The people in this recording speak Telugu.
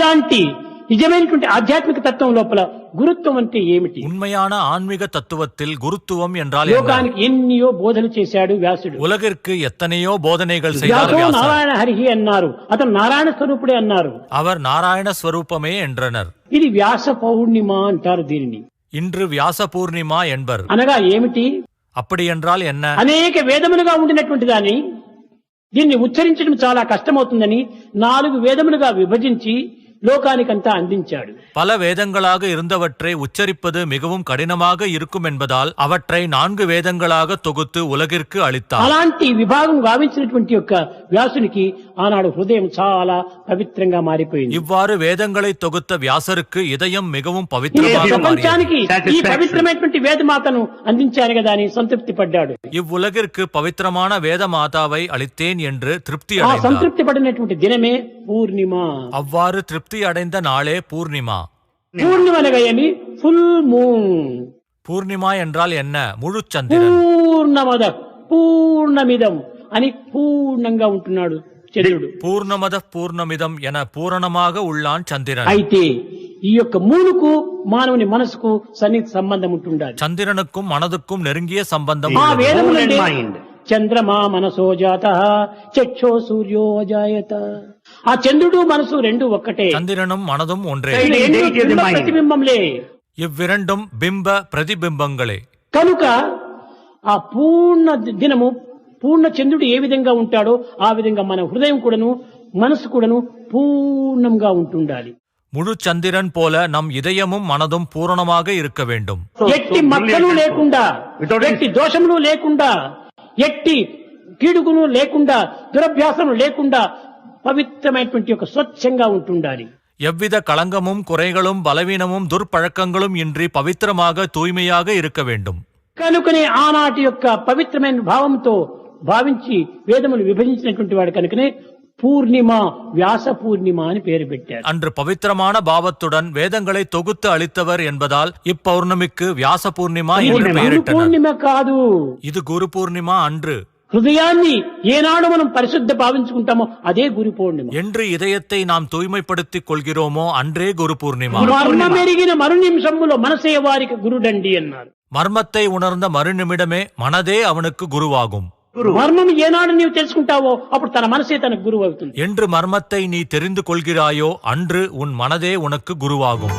ఇలాంటి నిజమైనటువంటి ఆధ్యాత్మిక తత్వం లోపల గురుత్వం అంటే ఏమిటి? உண்மையான ஆன்மீக தத்துவத்தில் குருத்துவம் என்றால் என்ன? లోకానికి ఎన్నో బోధలు చేశాడు వ్యాసుడు. உலகிற்கு எத்தனையோ போதனைகள் செய்தார் వ్యాసో வியாசர். నారాయణ హరిహి అన్నారు, అతను నారాయణ స్వరూపుడే అన్నారు. அவர் நாராயண ஸ்வரூபமே என்றனர். ఇది వ్యాస పౌర్ణిమ అంటారు దీనిని. இன்று வியாச பூர்ணிமா என்பர். అనగా ఏమిటి? அப்படி என்றால் என்ன? అనేక వేదములుగా ఉండినటువంటి దాన్ని దీన్ని ఉచ్చరించడం చాలా కష్టమవుతుందని 4 వేదములుగా విభజించి లోకానికంతా అందించాడు. பல வேதங்களாக இருந்தவற்றை உச்சரிப்பது மிகவும் கடினமாக இருக்கும் என்பதால் அவற்றை 4 வேதங்களாக தொகுத்து உலகிற்கு அளித்தார். అలాంటి విభాగం గావించినటువంటి యొక్క వ్యాసునికి ఆనాడు హృదయం చాలా పవిత్రంగా మారిపోయింది. இவ்வாறு வேதங்களை தொகுத்த வியாசருக்கு இதயம் மிகவும் பவித்திரமாக மாறியது. ప్రపంచానికి ఈ పవిత్రమైనటువంటి వేదమాతను అందించారు కదా అని సంతృప్తి పడ్డాడు. இவ்வுலகிற்கு பவித்திரமான வேத மாதாவை அளித்தேன் என்று திருப்தி ఆ அடைந்தார். సంతృప్తి పడినటువంటి దినమే పూర్ణిమ. அவ்வாறு திருப்தி அடைந்த நாளே பூர்ணிமா. పూర్ణిమ అనగా ఏమి? Full moon. பூர்ணிமா என்றால் என்ன? முழு சந்திரன். పూర్ణమద పూర్ణమిదం అని పూర్ణంగా ఉంటున్నాడు చంద్రుడు. పూర్ణమద పూర్ణమిదం ఎన పూర్ణமாக உள்ளான் చంద్రన్. అయితే ఈ యొక్క మూనుకు మానవుని మనసుకు సన్నిహిత సంబంధం ఉంటుండాలి. చంద్రనుக்கும் మనదుக்கும் నెరుంగియ సంబంధం ఆ உள்ளது. వేదములంటే చంద్రమా మనసో జాతః చక్షో సూర్యో అజాయత. ఆ చంద్రుడు మనసు రెండు ఒక్కటే. చంద్రனும் மனதும் ஒன்றே. ఈ రెండు బింబ ప్రతిబింబంలే. ఇవ్విరండం బింబ ప్రతిబింబంగళే. కనుక ఆ పూర్ణ దినము పూర్ణ చంద్రుడు ఏ విధంగా ఉంటాడో ఆ విధంగా మన హృదయం కూడాను మనసు కూడాను పూర్ణంగా ఉంటుండాలి. முழு சந்திரன் போல நம் இதயமும் மனதும் பூரணமாக இருக்க வேண்டும். ఎట్టి మచ్చలు లేకుండా, ఎట్టి దోషములు లేకుండా, ఎట్టి కీడుగును లేకుండా, దురభ్యాసము లేకుండా పవిత్రమైనటువంటి ఒక స్వచ్ఛంగా ఉంటుండాలి. எவ்வித களங்கமும் குறைகளும் பலவீனமும் துர்பழக்கங்களும் இன்றி பவித்திரமாக தூய்மையாக இருக்க வேண்டும். కనుకనే ఆనాటి యొక్క పవిత్రమైన భావంతో భావించి వేదములు విభజించినటువంటి వాడు కనుకనే పూర్ణిమ, వ్యాస పూర్ణిమ అని పేరు పెట్టారు. அன்று பவித்திரமான பாவத்துடன் வேதங்களை தொகுத்து அளித்தவர் என்பதால் இப்பௌர்ணமிக்கு வியாச பூர்ணிமா என்று பெயரிட்டனர். పూర్ణిమ కాదు, இது குரு பூர்ணிமா அன்று. హృదయాన్ని ఏనాడు మనం పరిశుద్ధ భావించుకుంటామో అదే గురు పూర్ణిమ. என்று இதயத்தை நாம் தூய்மைப்படுத்திக் கொள்கிறோமோ అன்றே குரு பூர்ணிமா. మర్మమెరిగిన మరు నిమిషంలో మనసే వారికి గురుడండి అన్నారు. மர்மத்தை உணர்ந்த மறுநிமிடமே மனதே அவனுக்கு குருவாகும். మర్మం ఏనాడు నీవు తెలుసుకుంటావో అప్పుడు తన మనసే తనకు గురువు అవుతుంది. என்று மர்மத்தை நீ தெரிந்து கொள்கிறாயோ அன்று உன் மனதே உனக்கு குருவாகும்.